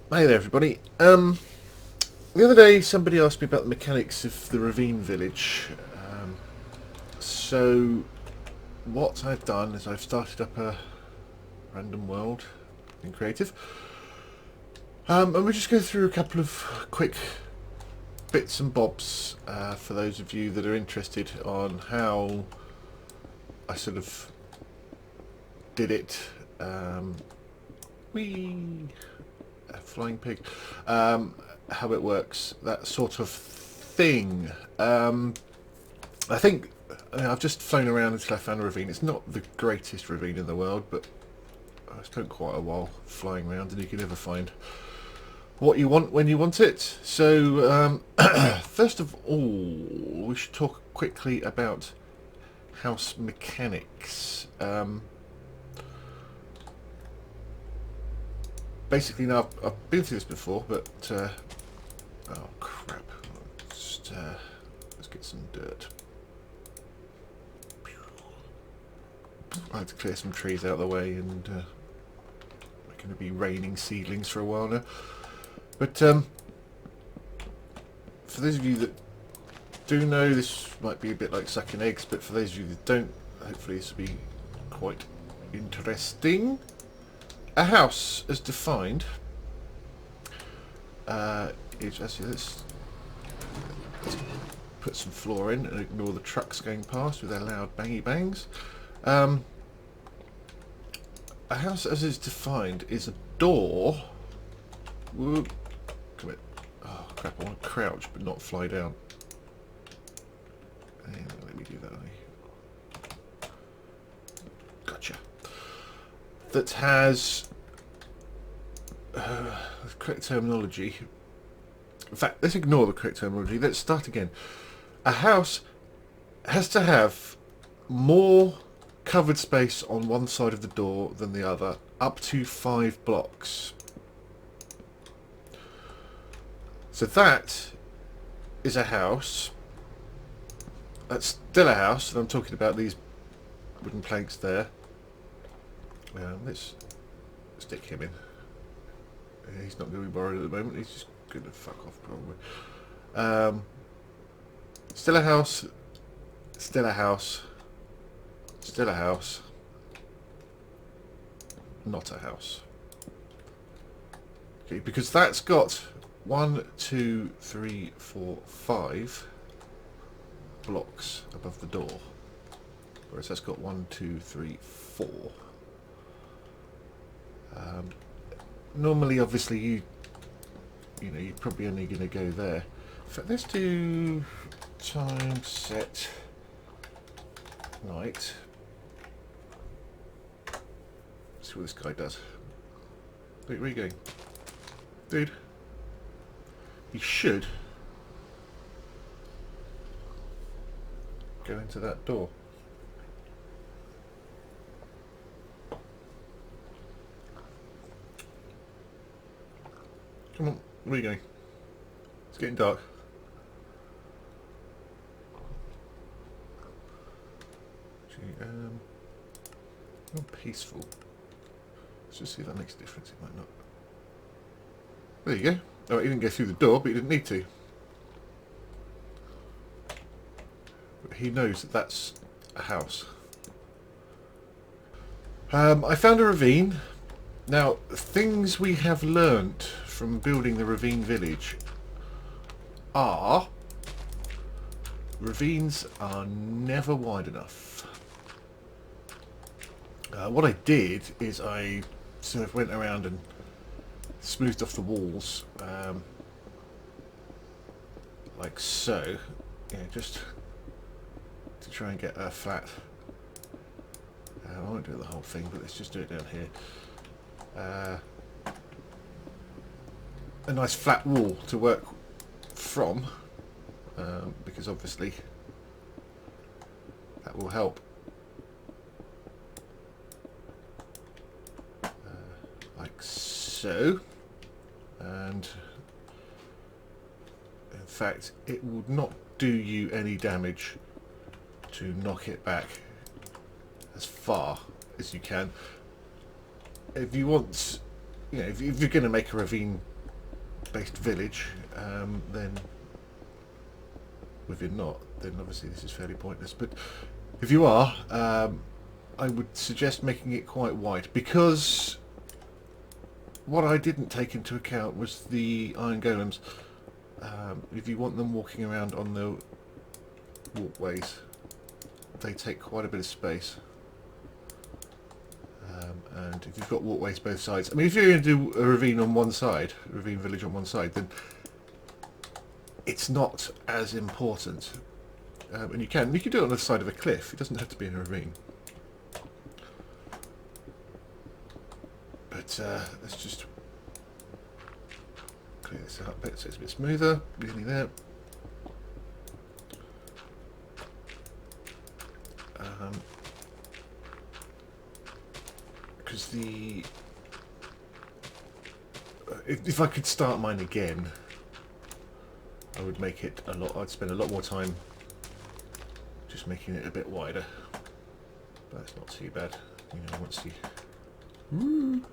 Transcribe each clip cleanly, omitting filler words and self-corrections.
Hey there, everybody. The other day, somebody asked me about the mechanics of the Ravine village. So, what I've done is I've started up a random world in creative, and we'll just go through a couple of quick bits and bobs for those of you that are interested on how I sort of did it. Whee! A flying pig. How it works, that sort of thing. I think I've just flown around until I found a ravine. It's not the greatest ravine in the world, but I spent quite a while flying around, and you can never find what you want when you want it. So, first of all, we should talk quickly about house mechanics. Basically, now I've been through this before, but oh crap! Let's get some dirt. I had to clear some trees out of the way, and we're going to be raining seedlings for a while now. But for those of you that do know, this might be a bit like sucking eggs, but for those of you that don't, hopefully this will be quite interesting. A house, as defined, is actually let's put some floor in and ignore the trucks going past with their loud bangy bangs. A house as is defined is a door. Whoop, come here. Oh crap, I want to crouch but not fly down. Hang on, let me do that. Gotcha. That has the correct terminology. In fact, let's ignore the correct terminology. Let's start again. A house has to have more covered space on one side of the door than the other, up to 5 blocks. So that is a house. That's still a house, and I'm talking about these wooden planks there. Let's stick him in. He's not going to be borrowed at the moment. He's just going to fuck off probably. Still a house. Still a house. Still a house. Not a house. Okay, because that's got 1, 2, 3, 4, 5 blocks above the door. Whereas that's got 1, 2, 3, 4. Normally, obviously, you're probably only going to go there. In fact, let's do time set night. See what this guy does. Wait, where are you going? Dude. He should go into that door. Come on, where are you going? It's getting dark. Not peaceful. Let's just see if that makes a difference. It might not. There you go. Oh, he didn't go through the door, but he didn't need to. But he knows that that's a house. I found a ravine. Now, things we have learnt from building the Ravine village are ravines are never wide enough. What I did is I sort of went around and smoothed off the walls like so, just to try and get a flat. I won't do the whole thing, but let's just do it down here. A nice flat wall to work from, because obviously that will help. Like so, and in fact it would not do you any damage to knock it back as far as you can. If you want, if you're going to make a ravine based village, then if you're not, then obviously this is fairly pointless. But if you are, I would suggest making it quite wide, because what I didn't take into account was the iron golems. If you want them walking around on the walkways, they take quite a bit of space. And if you've got walkways both sides, I mean, if you're going to do a ravine on one side, a ravine village on one side, then it's not as important. And you can do it on the side of a cliff. It doesn't have to be in a ravine. But let's just clear this out a bit so it's a bit smoother. Nearly there. Because if I could start mine again, I would make it a lot. I'd spend a lot more time just making it a bit wider. But it's not too bad. You know, once you can't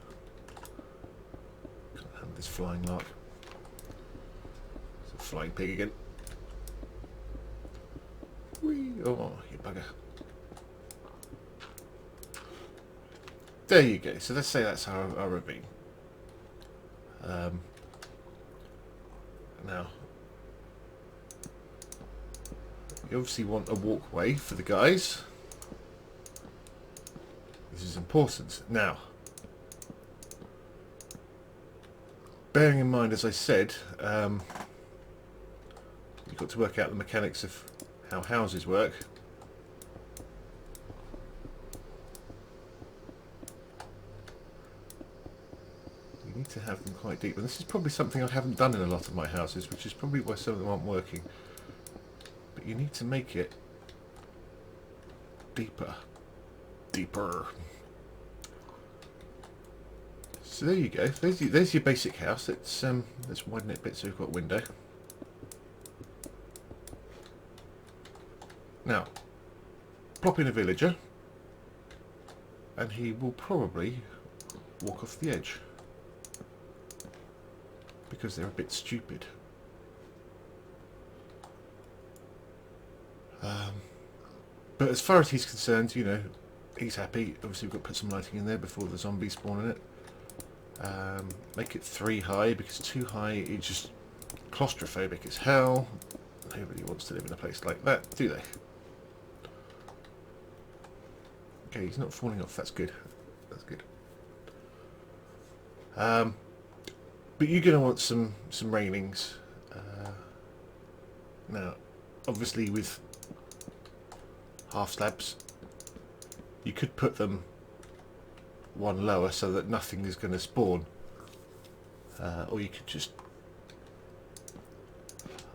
handle this flying lark. It's a flying pig again. Whee! Oh, you bugger. There you go. So let's say that's our ravine. Now, you obviously want a walkway for the guys. This is important. Now, bearing in mind, as I said, you've got to work out the mechanics of how houses work. To have them quite deep, and this is probably something I haven't done in a lot of my houses, which is probably why some of them aren't working. But you need to make it deeper. So there you go. There's your basic house. Let's widen it a bit so we've got a window. Now, plop in a villager, and he will probably walk off the edge, because they're a bit stupid. But as far as he's concerned, you know, he's happy. Obviously we've got to put some lighting in there before the zombies spawn in it. Make it 3 high, because 2 high is just claustrophobic as hell. Nobody wants to live in a place like that, do they? Okay, he's not falling off, that's good. That's good. But you're going to want some railings. Now, obviously with half slabs, you could put them one lower so that nothing is going to spawn. Or you could just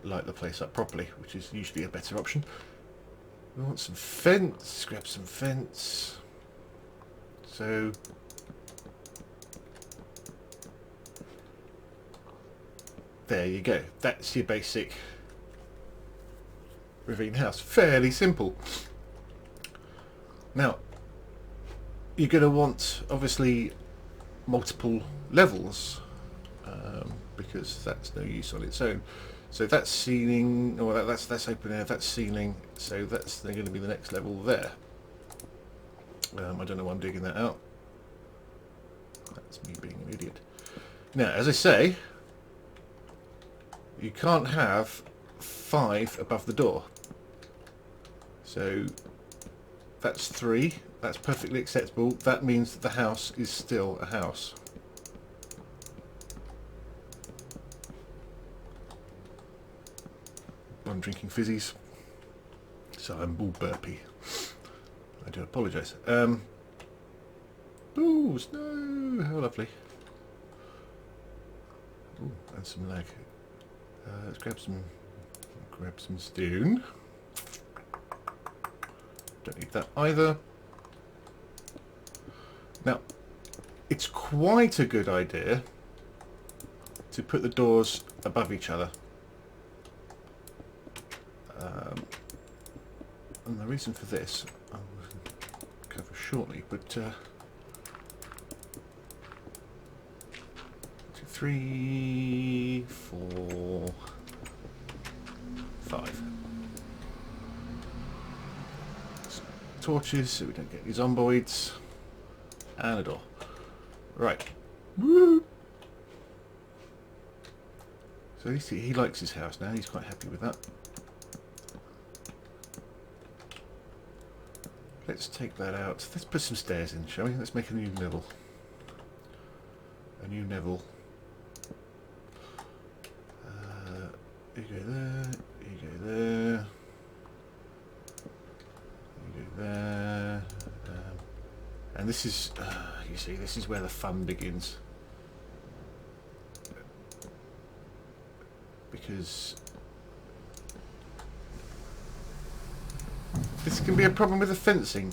light the place up properly, which is usually a better option. We want some fence, grab some fence. So there you go. That's your basic ravine house. Fairly simple. Now, you're going to want, obviously, multiple levels, because that's no use on its own. So that's ceiling, or that's open air, that's ceiling, so that's going to be the next level there. I don't know why I'm digging that out. That's me being an idiot. Now, as I say, you can't have 5 above the door. So that's 3. That's perfectly acceptable. That means that the house is still a house. I'm drinking fizzies, so I'm all burpy. I do apologise. Ooh, snow! How lovely. Ooh, and some lag. Let's grab some stone. Don't need that either. Now, it's quite a good idea to put the doors above each other. And the reason for this, I will cover shortly, but 2, 3, 3, 4, 5. Torches so we don't get any zomboids. And a door. Right. Woo! So he likes his house now. He's quite happy with that. Let's take that out. Let's put some stairs in, shall we? Let's make a new level. A new level. You go there. You go there. You go there. And this is, you see, this is where the fun begins. Because this can be a problem with the fencing.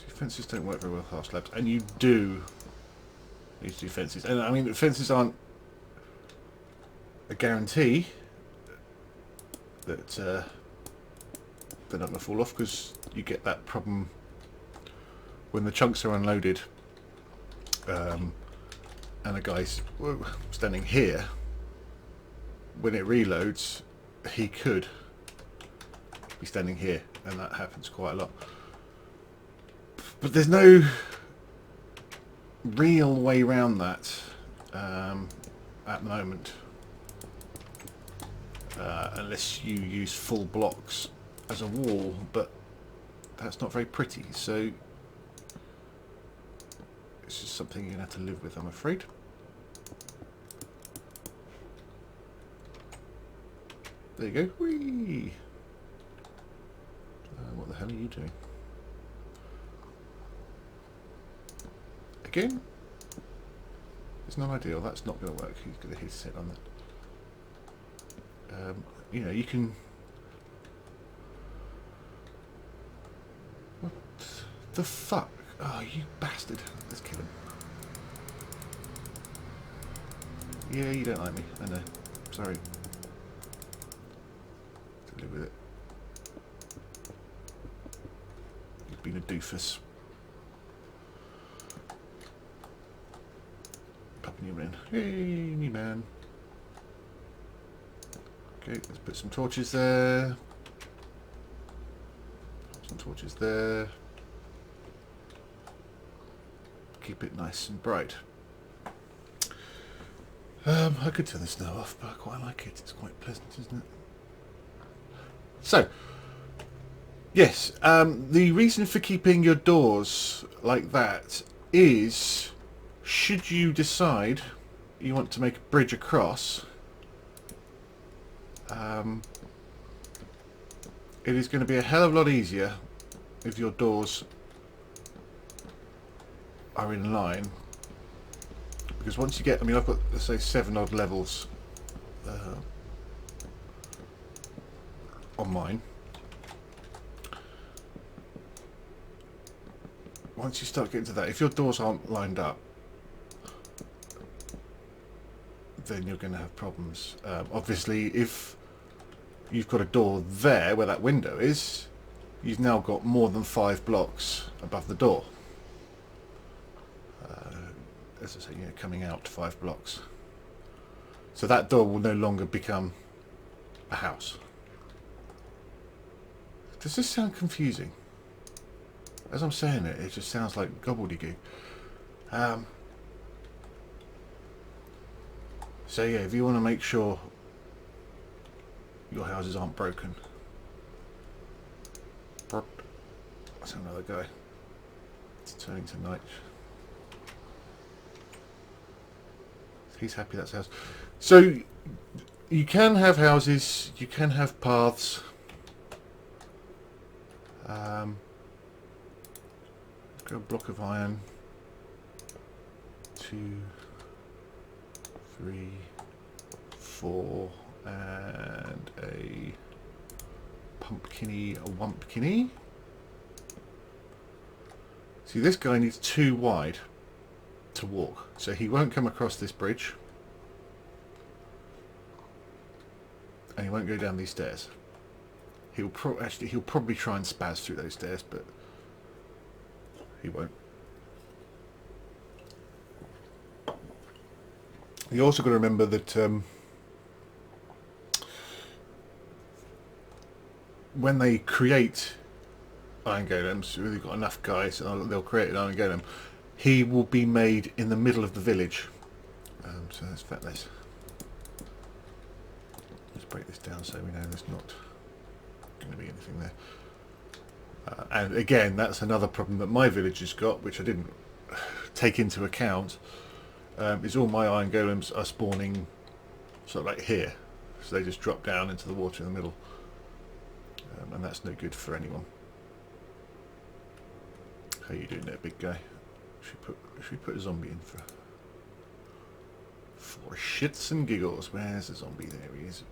Fences don't work very well with half slabs, and you do need to do fences. And I mean, fences aren't a guarantee that they're not going to fall off, because you get that problem when the chunks are unloaded. And a guy's standing here, when it reloads, he could be standing here, and that happens quite a lot. But there's no real way around that at the moment, unless you use full blocks as a wall, but that's not very pretty, so it's just something you're going to have to live with, I'm afraid. There you go. Whee! What the hell are you doing? Again? It's not ideal. That's not going to work. He's going to hit his head on that. You know, you can... What the fuck? Oh, you bastard. Let's kill him. Yeah, you don't like me. I know. Sorry. To live with it. You've been a doofus. New man. Hey, new man. Okay, let's put some torches there. Some torches there. Keep it nice and bright. I could turn the snow off, but I quite like it. It's quite pleasant, isn't it? So, yes, the reason for keeping your doors like that is, should you decide you want to make a bridge across, it is going to be a hell of a lot easier if your doors are in line, because once you get, I mean, I've got, let's say, 7 odd levels on mine. Once you start getting to that, if your doors aren't lined up, then you're going to have problems. Obviously, if you've got a door there where that window is, you've now got more than 5 blocks above the door. As I say, you know, coming out 5 blocks. So that door will no longer become a house. Does this sound confusing? As I'm saying it, it just sounds like gobbledygook. So yeah, if you want to make sure your houses aren't broken. That's another guy. It's turning to night. He's happy that's a house. So you can have houses, you can have paths. Got a block of iron. 2, 3, 4, and a pumpkiny, a wumpkiny. See, this guy needs 2 wide to walk, so he won't come across this bridge, and he won't go down these stairs. He'll probably try and spaz through those stairs, but he won't. You also got to remember that when they create iron golems, they've got enough guys, they'll create an iron golem. He will be made in the middle of the village. So let's vet this. Let's break this down so we know there's not going to be anything there. And again, that's another problem that my village has got, which I didn't take into account, is all my iron golems are spawning sort of like here. So they just drop down into the water in the middle. And that's no good for anyone. How you doing there, big guy? Should we put a zombie in for shits and giggles? Where's the zombie? There he is.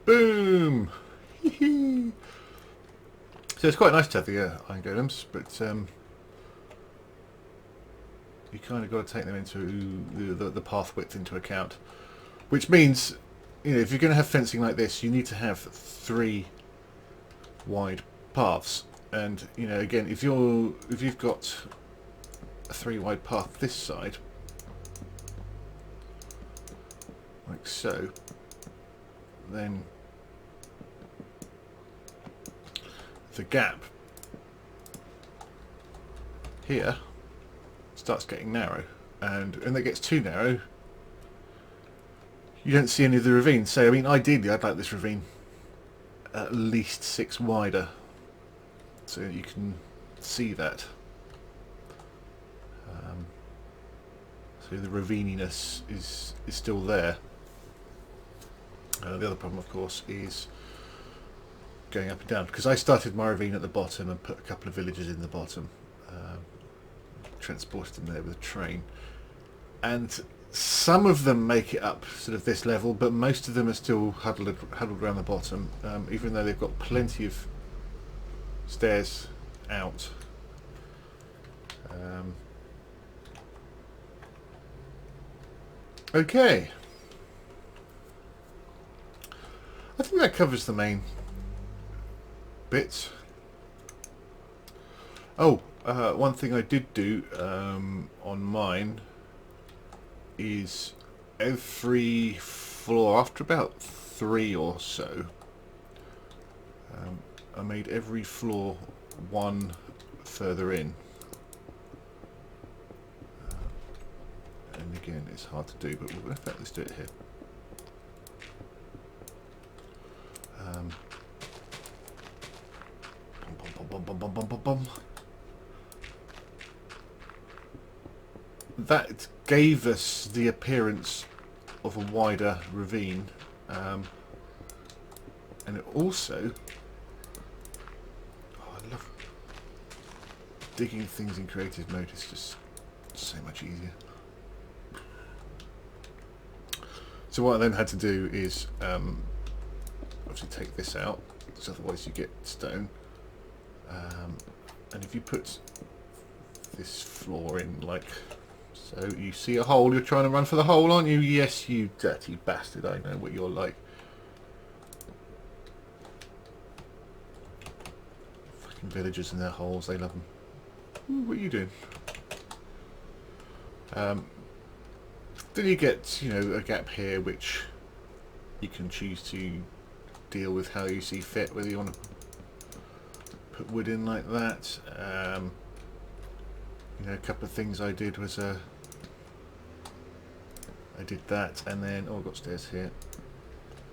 Boom! So it's quite nice to have the iron golems, but you kind of got to take them into the path width into account, which means, you know, if you're going to have fencing like this, you need to have 3 wide paths. And you know, again, if you've got a 3 wide path this side, like so, then the gap here starts getting narrow, and when it gets too narrow, you don't see any of the ravine. So I mean, ideally I'd like this ravine at least 6 wider, so you can see that. So the ravininess is still there. The other problem, of course, is going up and down, because I started my ravine at the bottom and put a couple of villages in the bottom, transported them there with a train, and some of them make it up sort of this level, but most of them are still huddled around the bottom, even though they've got plenty of stairs out. Okay, I think that covers the main bits. Oh, one thing I did do on mine is every floor, after about 3 or so, I made every floor 1 further in. And again, it's hard to do, but in fact, let's do it here. That gave us the appearance of a wider ravine, and it also, I love digging things in creative mode. It's just so much easier. So what I then had to do is obviously take this out, because otherwise you get stone. And if you put this floor in like so, you see a hole, you're trying to run for the hole, aren't you? Yes, you dirty bastard, I know what you're like. Fucking villagers and their holes, they love them. Ooh, what are you doing? Then you get, you know, a gap here which you can choose to deal with how you see fit, whether you want to put wood in like that. You know, a couple of things I did was I did that, and then I've got stairs here,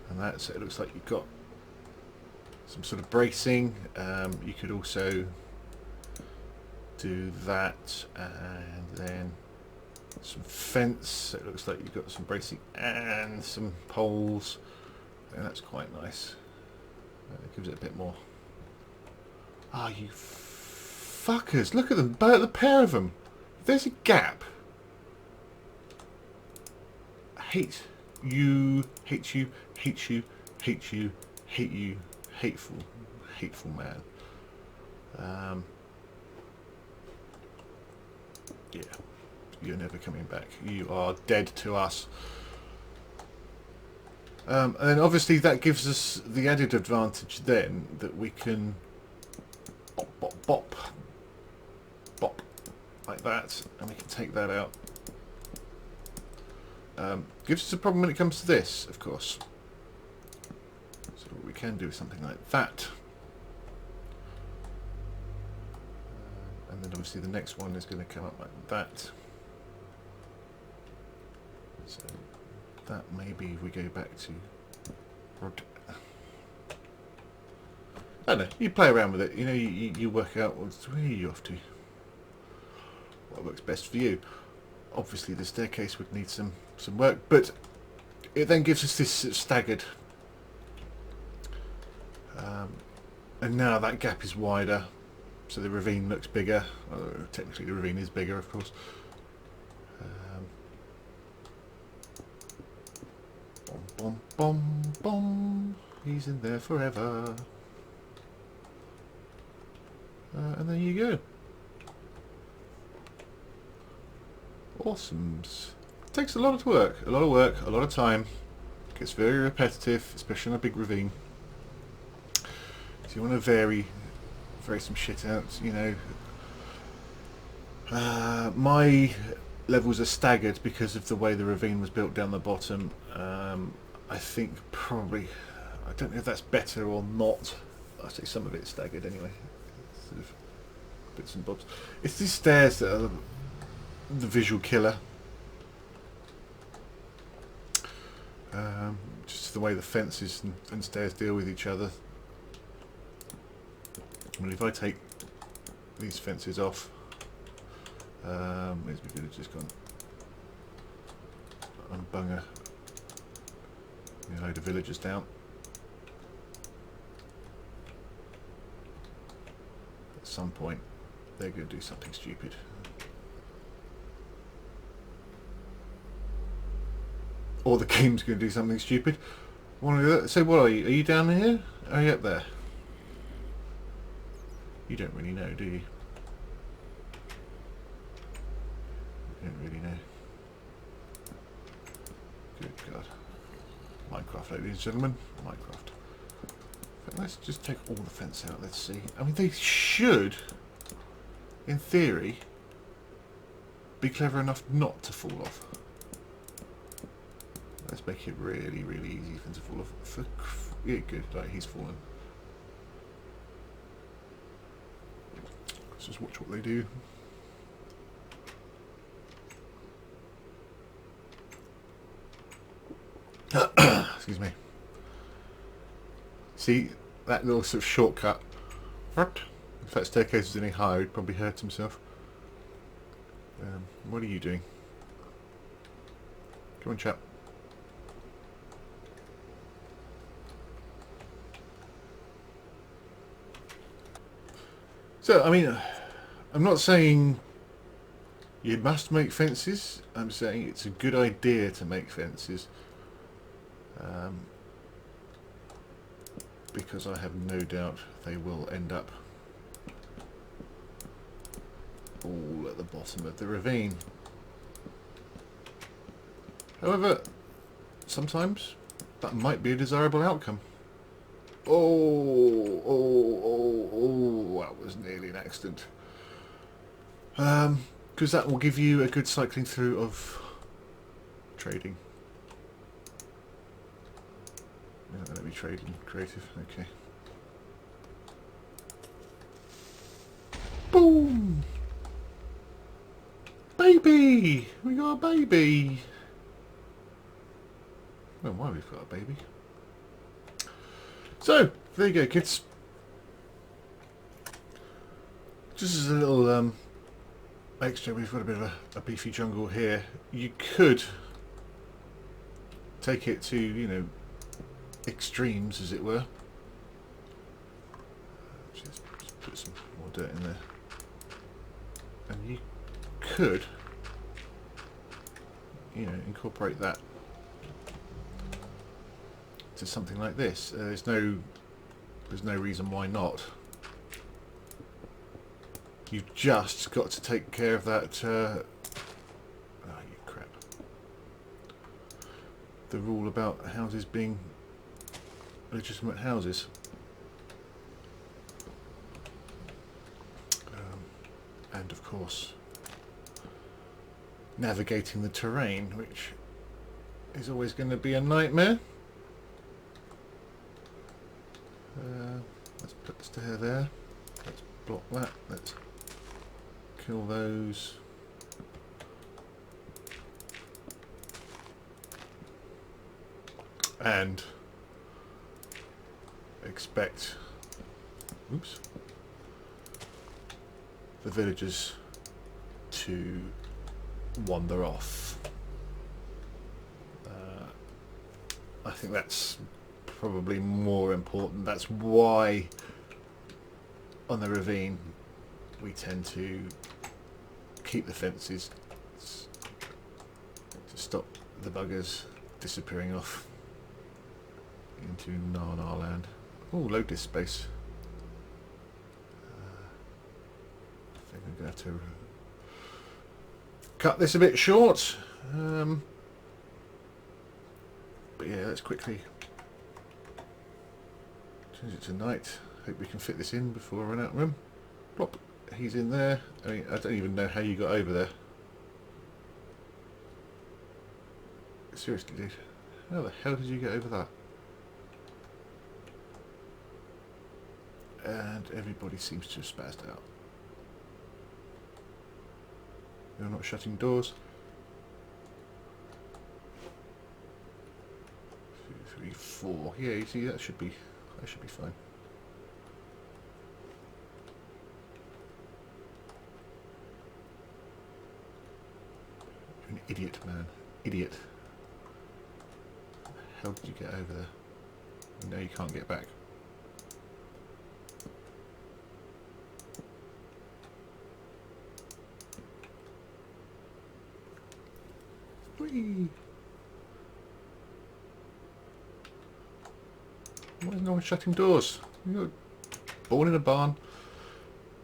and that, so it looks like you've got some sort of bracing. You could also do that, and then some fence, so it looks like you've got some bracing and some poles, and that's quite nice. It gives it a bit more. Ah, you fuckers, look at them, the pair of them. There's a gap. Hate you, hate you, hate you, hate you, hate you, hateful, hateful man. Yeah, you're never coming back. You are dead to us. And then obviously that gives us the added advantage then that we can bop, bop, like that, and we can take that out. Gives us a problem when it comes to this, of course. So we can do something like that. And then obviously the next one is going to come up like that. So that maybe if we go back to... I don't know, you play around with it, you know, you work out where are you off to. What works best for you. Obviously the staircase would need some work, but it then gives us this staggered. And now that gap is wider, so the ravine looks bigger. Technically the ravine is bigger, of course. Bom, bom, bom, bom. He's in there forever. And there you go. Awesomes. Takes a lot of work, a lot of time. Gets very repetitive, especially on a big ravine. So you want to vary some shit out, you know. My levels are staggered because of the way the ravine was built down the bottom. I think probably, I don't know if that's better or not. I say some of it is staggered anyway. Sort of bits and bobs. It's these stairs that are the visual killer. Just the way the fences and stairs deal with each other. I mean, if I take these fences off, where's my villagers gone? Unbunger a load of villagers down. At some point, they're going to do something stupid. Or the game's going to do something stupid. So what are you? Are you down here? Are you up there? You don't really know, do you? You don't really know. Good God. Minecraft, ladies and gentlemen. Minecraft. But let's just take all the fence out. Let's see. I mean, they should, in theory, be clever enough not to fall off. Let's make it really, really easy for them to fall off. Yeah, good. Like, he's fallen. Let's just watch what they do. Excuse me. See, that little sort of shortcut. If that staircase was any higher, he'd probably hurt himself. What are you doing? Come on, chap. So, I mean, I'm not saying you must make fences. I'm saying it's a good idea to make fences. Because I have no doubt they will end up all at the bottom of the ravine. However, sometimes that might be a desirable outcome. Oh, that was nearly an accident. Because that will give you a good cycling through of trading. Let me trade in creative, okay. Boom! Baby! We got a baby! I don't know why we've got a baby. So, there you go, kids. Just as a little extra, we've got a bit of a beefy jungle here. You could take it to, you know, extremes, as it were. Just put some more dirt in there. And you could, you know, incorporate that to something like this. There's no reason why not. You've just got to take care of that. Oh, you crap! The rule about houses being legitimate houses. And of course, navigating the terrain, which is always going to be a nightmare. Let's put the stair there. Let's block that. Let's kill those. And expect, oops, the villagers to wander off. I think that's probably more important. That's why on the ravine we tend to keep the fences to stop the buggers disappearing off into Narnar land. Oh, load this space. I think I'm going to have to cut this a bit short. But yeah, let's quickly change it to night. Hope we can fit this in before I run out of room. Plop. He's in there. I mean, I don't even know how you got over there. Seriously, dude. How the hell did you get over that? And everybody seems to have spazzed out. You're not shutting doors. 2, 3, 4. Yeah, you see that should be fine. You're an idiot, man. Idiot. How did you get over there? No, you can't get back. Whee! Why is no one shutting doors? You're born in a barn.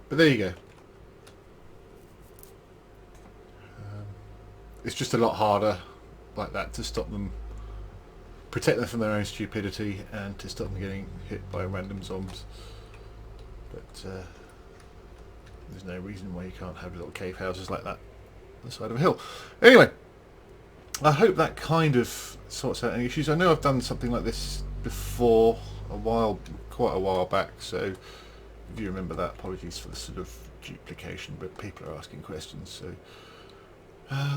But there you go. It's just a lot harder like that to stop them, protect them from their own stupidity, and to stop them getting hit by random zombies. But there's no reason why you can't have little cave houses like that on the side of a hill. Anyway, I hope that kind of sorts out any issues. I know I've done something like this before quite a while back, so if you remember that, apologies for the sort of duplication, but people are asking questions, so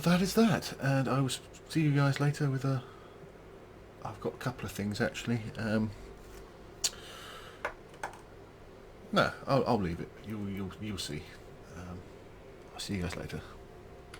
that is that, and I will see you guys later with I've got a couple of things actually. No, I'll leave it. You'll see. I'll see you guys later.